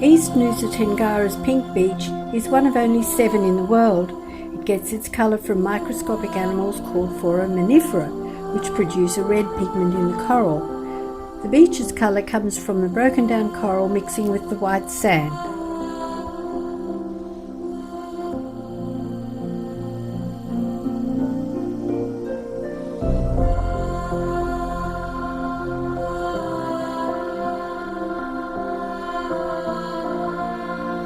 East Nusa Tenggara's pink beach is one of only 7 in the world. It gets its colour from microscopic animals called foraminifera, which produce a red pigment in the coral. The beach's colour comes from the broken down coral mixing with the white sand.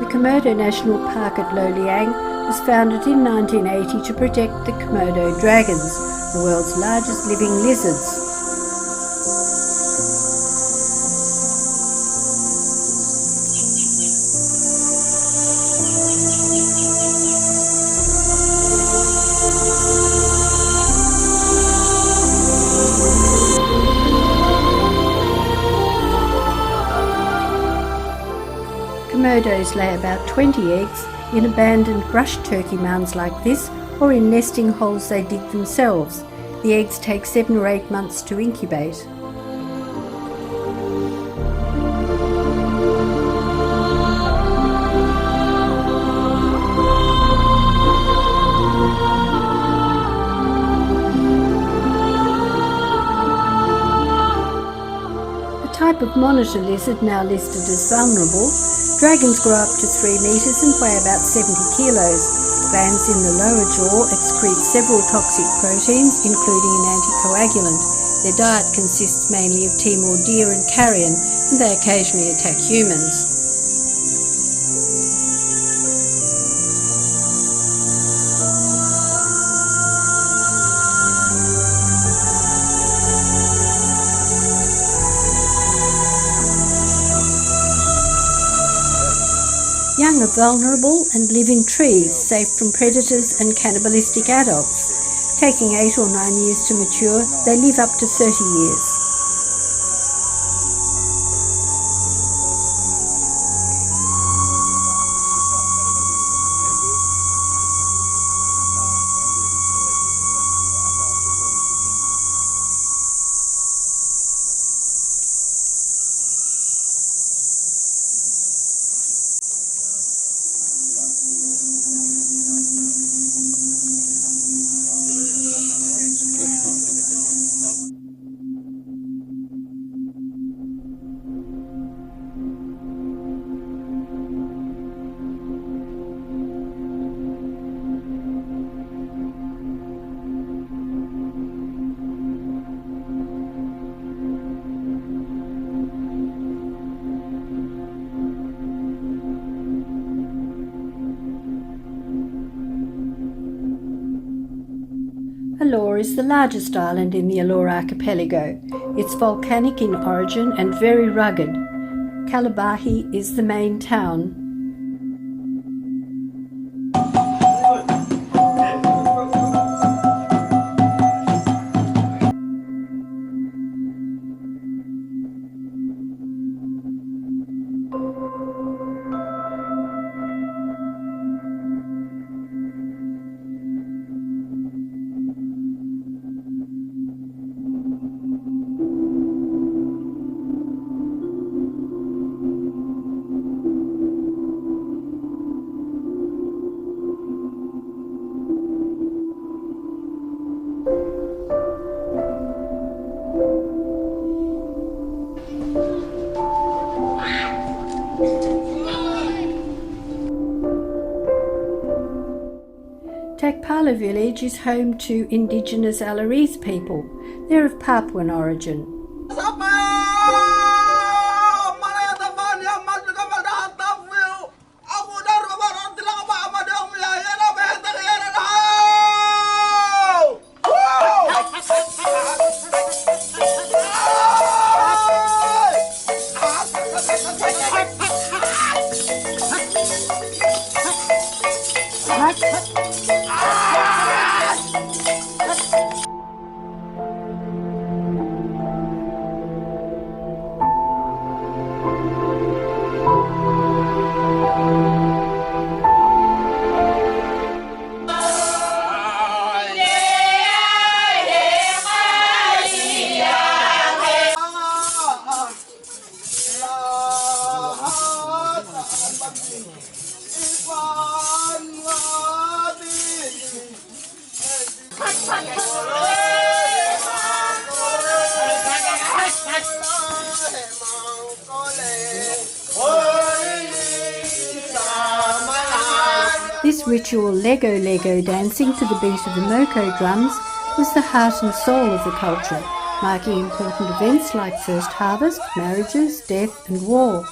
The Komodo National Park at Lo Liang was founded in 1980 to protect the Komodo dragons, the world's largest living lizards. Komodos lay about 20 eggs in abandoned brush turkey mounds like this, or in nesting holes they dig themselves. The eggs take 7 or 8 months to incubate. A type of monitor lizard now listed as vulnerable. Dragons grow up to 3 metres and weigh about 70 kilos. Glands in the lower jaw excrete several toxic proteins, including an anticoagulant. Their diet consists mainly of Timor deer and carrion, and they occasionally attack humans. Young are vulnerable and live in trees, safe from predators and cannibalistic adults. Taking 8 or 9 years to mature, they live up to 30 years. Alor is the largest island in the Alor archipelago. It's volcanic in origin and very rugged. Kalabahi is the main town. Takpala village is home to indigenous Alarese people. They're of Papuan origin. This ritual Lego dancing to the beat of the Moko drums was the heart and soul of the culture, marking important events like first harvest, marriages, death and war.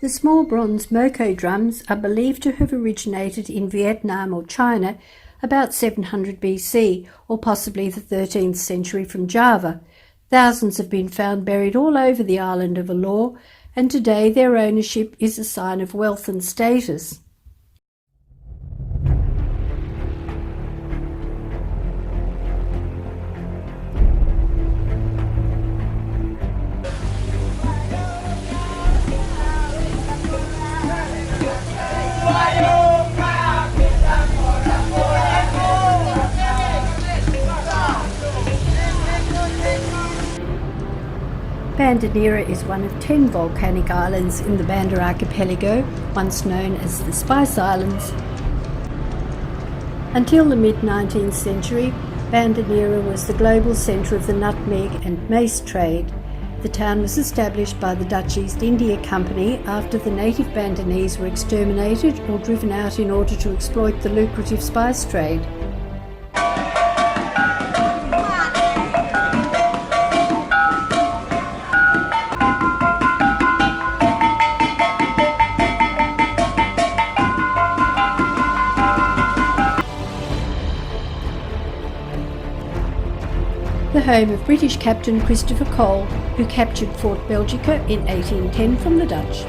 The small bronze Moko drums are believed to have originated in Vietnam or China about 700 BC, or possibly the 13th century from Java. Thousands have been found buried all over the island of Alor, and today their ownership is a sign of wealth and status. Banda Nera is one of 10 volcanic islands in the Banda Archipelago, once known as the Spice Islands. Until the mid-19th century, Banda Nera was the global centre of the nutmeg and mace trade. The town was established by the Dutch East India Company after the native Bandanese were exterminated or driven out in order to exploit the lucrative spice trade. The home of British Captain Christopher Cole, who captured Fort Belgica in 1810 from the Dutch.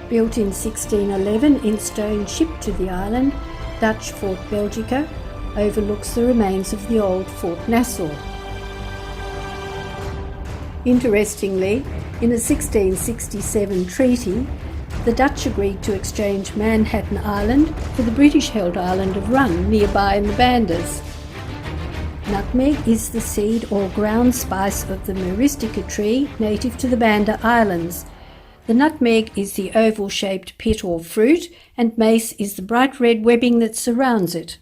Built in 1611 in stone shipped to the island, Dutch Fort Belgica overlooks the remains of the old Fort Nassau. Interestingly, in a 1667 treaty, the Dutch agreed to exchange Manhattan Island for the British-held island of Run, nearby in the Bandas. Nutmeg is the seed or ground spice of the myristica tree native to the Banda Islands. The nutmeg is the oval-shaped pit or fruit, and mace is the bright red webbing that surrounds it.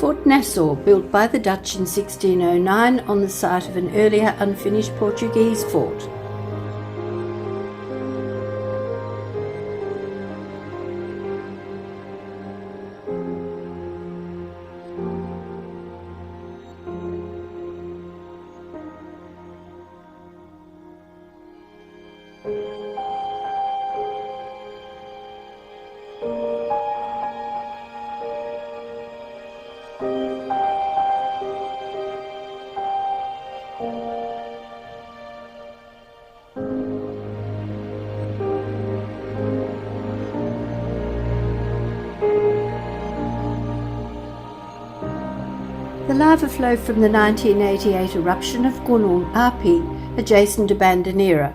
Fort Nassau, built by the Dutch in 1609 on the site of an earlier unfinished Portuguese fort. The lava flow from the 1988 eruption of Gunung Api, adjacent to Banda Nera.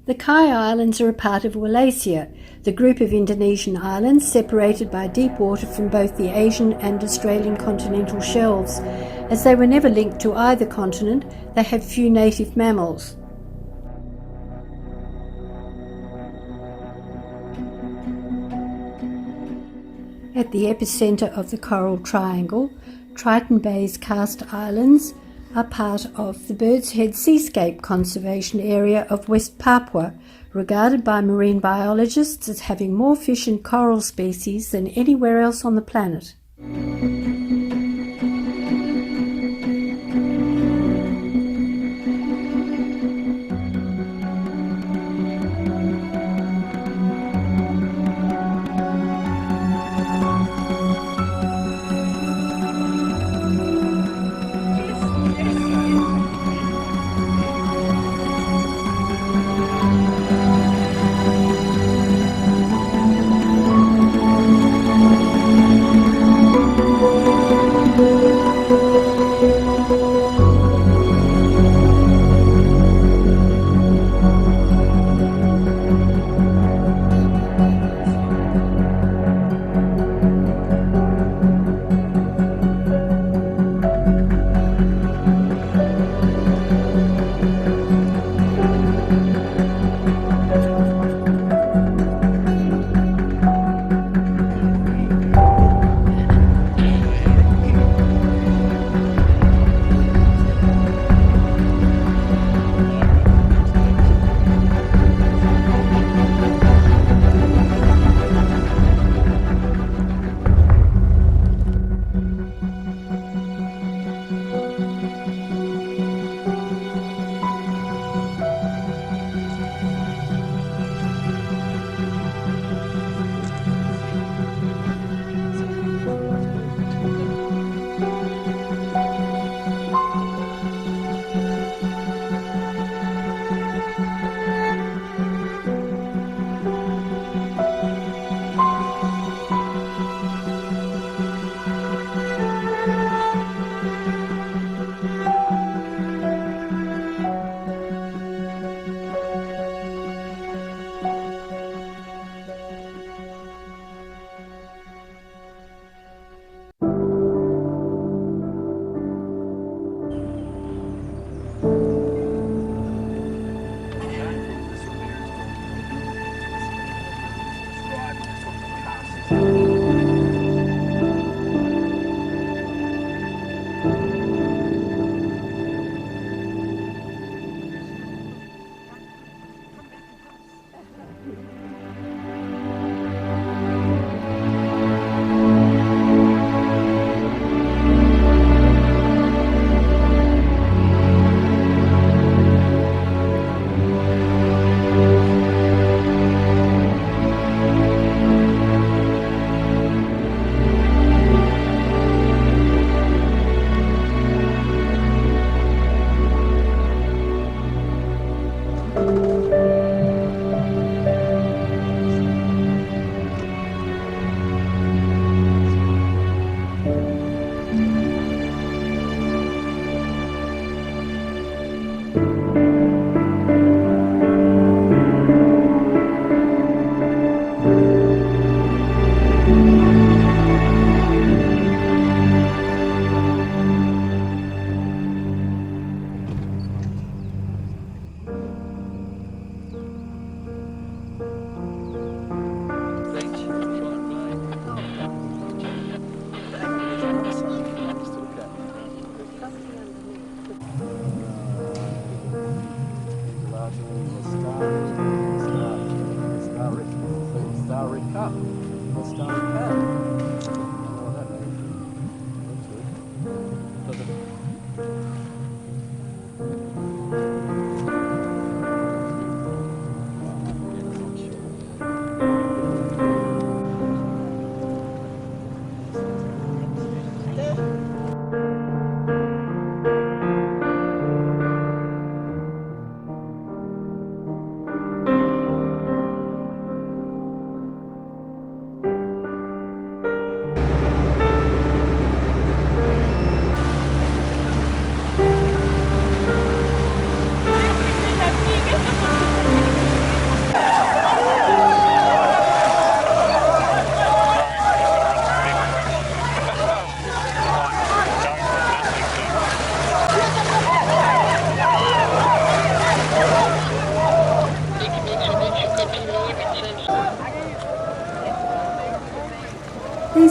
The Kai Islands are a part of Wallacea, the group of Indonesian islands separated by deep water from both the Asian and Australian continental shelves. As they were never linked to either continent, they have few native mammals. At the epicentre of the Coral Triangle, Triton Bay's Karst Islands are part of the Bird's Head Seascape Conservation Area of West Papua, regarded by marine biologists as having more fish and coral species than anywhere else on the planet.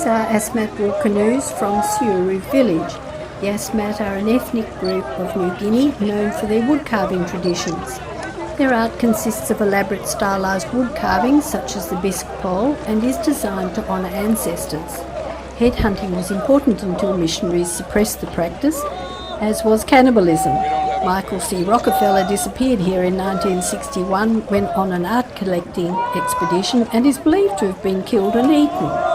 These are Asmat war canoes from Siuru village. The Asmat are an ethnic group of New Guinea known for their wood carving traditions. Their art consists of elaborate stylised wood carvings such as the bisque pole and is designed to honour ancestors. Headhunting was important until missionaries suppressed the practice, as was cannibalism. Michael C. Rockefeller disappeared here in 1961 when on an art collecting expedition and is believed to have been killed and eaten.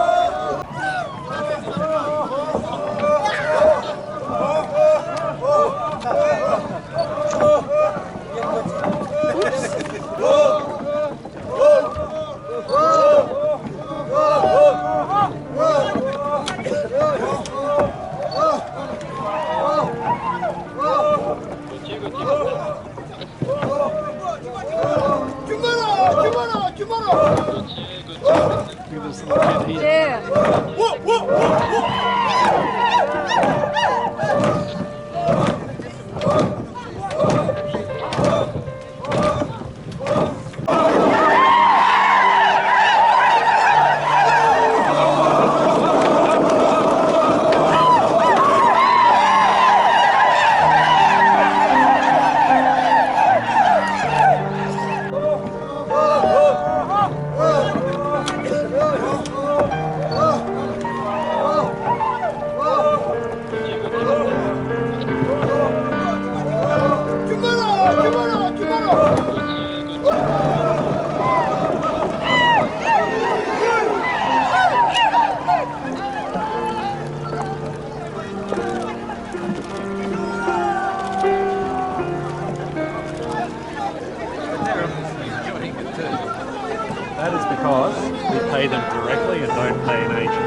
That is because we pay them directly and don't pay an agent.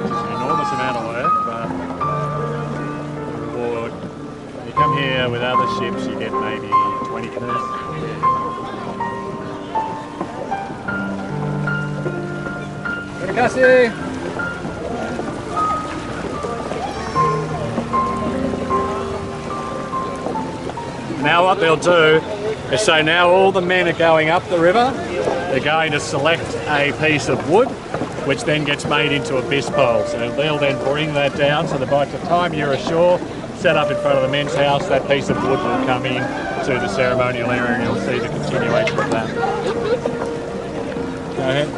It's an enormous amount of work, but reward. When you come here with other ships, you get maybe 20 canoes. Terima kasih. Now what they'll do is, so now all the men are going up the river, they're going to select a piece of wood which then gets made into a bisque pole. So they'll then bring that down so that by the time you're ashore, set up in front of the men's house, that piece of wood will come in to the ceremonial area and you'll see the continuation of that. Go ahead.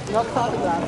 Not photographs,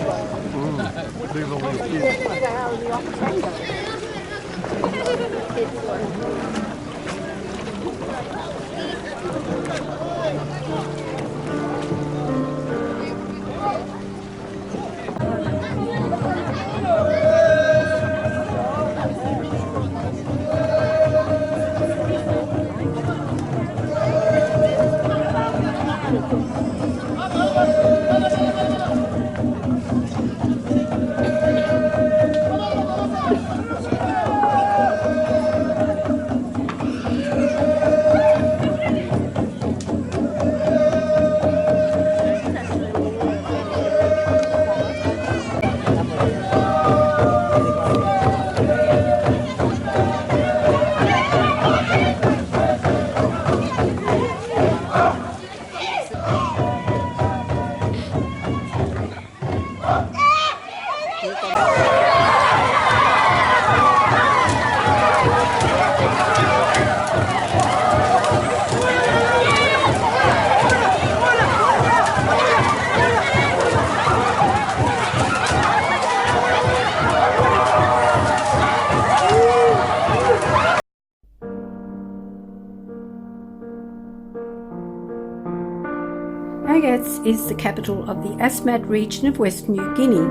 XAVCS is the capital of the Asmat region of West New Guinea.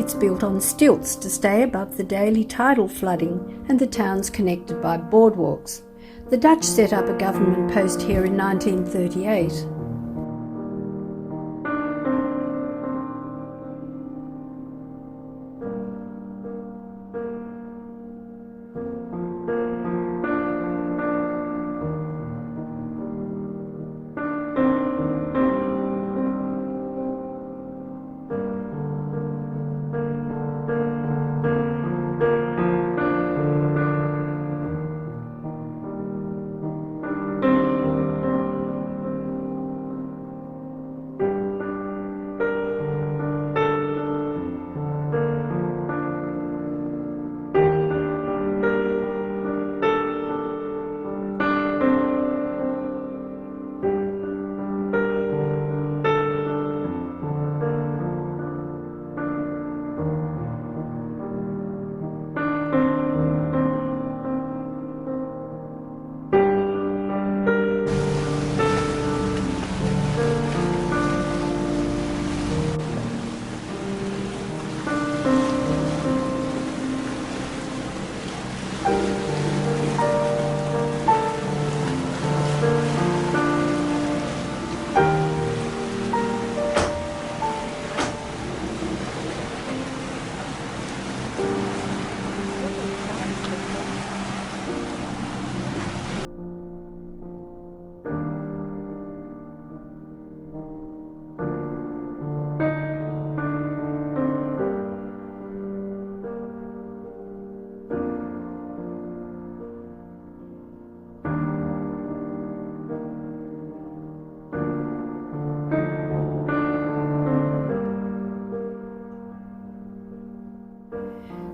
It's built on stilts to stay above the daily tidal flooding, and the town's connected by boardwalks. The Dutch set up a government post here in 1938.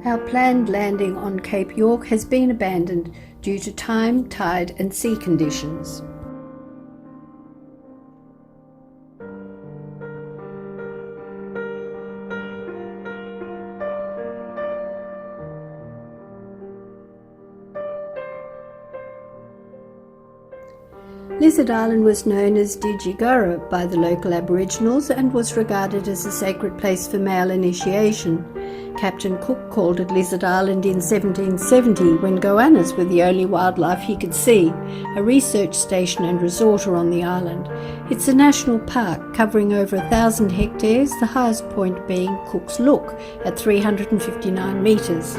Our planned landing on Cape York has been abandoned due to time, tide and sea conditions. Lizard Island was known as Digigurra by the local Aboriginals and was regarded as a sacred place for male initiation. Captain Cook called it Lizard Island in 1770 when goannas were the only wildlife he could see. A research station and resort are on the island. It's a national park covering over 1,000 hectares, the highest point being Cook's Look at 359 metres.